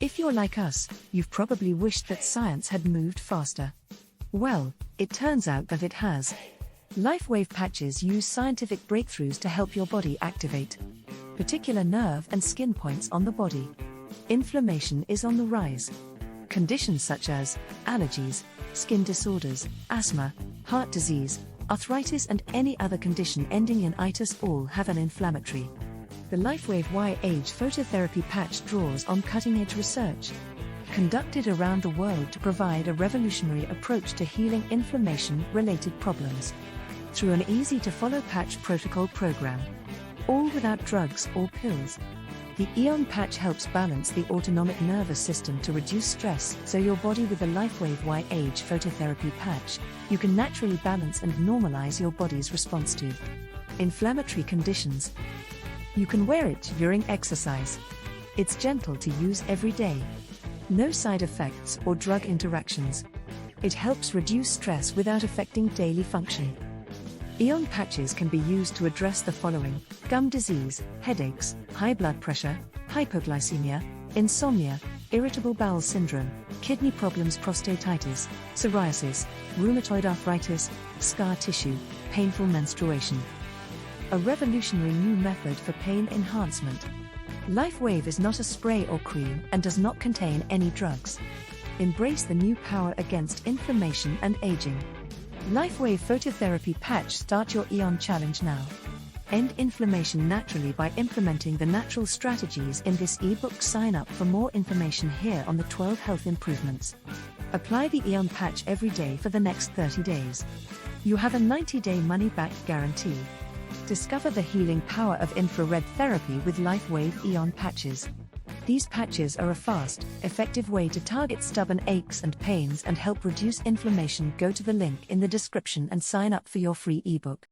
If you're like us, you've probably wished that science had moved faster. Well, it turns out that it has. LifeWave patches use scientific breakthroughs to help your body activate particular nerve and skin points on the body. Inflammation is on the rise. Conditions such as allergies, skin disorders, asthma, heart disease, arthritis and any other condition ending in itis all have an inflammatory. The LifeWave Y-Age phototherapy patch draws on cutting-edge research conducted around the world to provide a revolutionary approach to healing inflammation-related problems through an easy-to-follow patch protocol program, all without drugs or pills. The Aeon patch helps balance the autonomic nervous system to reduce stress, so your body with the LifeWave Y-Age phototherapy patch, you can naturally balance and normalize your body's response to inflammatory conditions. You can wear it during exercise. It's gentle to use every day. No side effects or drug interactions. It helps reduce stress without affecting daily function. Aeon patches can be used to address the following: gum disease, headaches, high blood pressure, hypoglycemia, insomnia, irritable bowel syndrome, kidney problems, prostatitis, psoriasis, rheumatoid arthritis, scar tissue, painful menstruation. A revolutionary new method for pain enhancement. LifeWave is not a spray or cream and does not contain any drugs. Embrace the new power against inflammation and aging. LifeWave phototherapy patch. Start your Aeon challenge now. End inflammation naturally by implementing the natural strategies in this ebook. Sign up for more information here on the 12 health improvements. Apply the Aeon patch every day for the next 30 days. You have a 90-day money-back guarantee. Discover the healing power of infrared therapy with LifeWave Aeon patches. These patches are a fast, effective way to target stubborn aches and pains and help reduce inflammation. Go to the link in the description and sign up for your free ebook.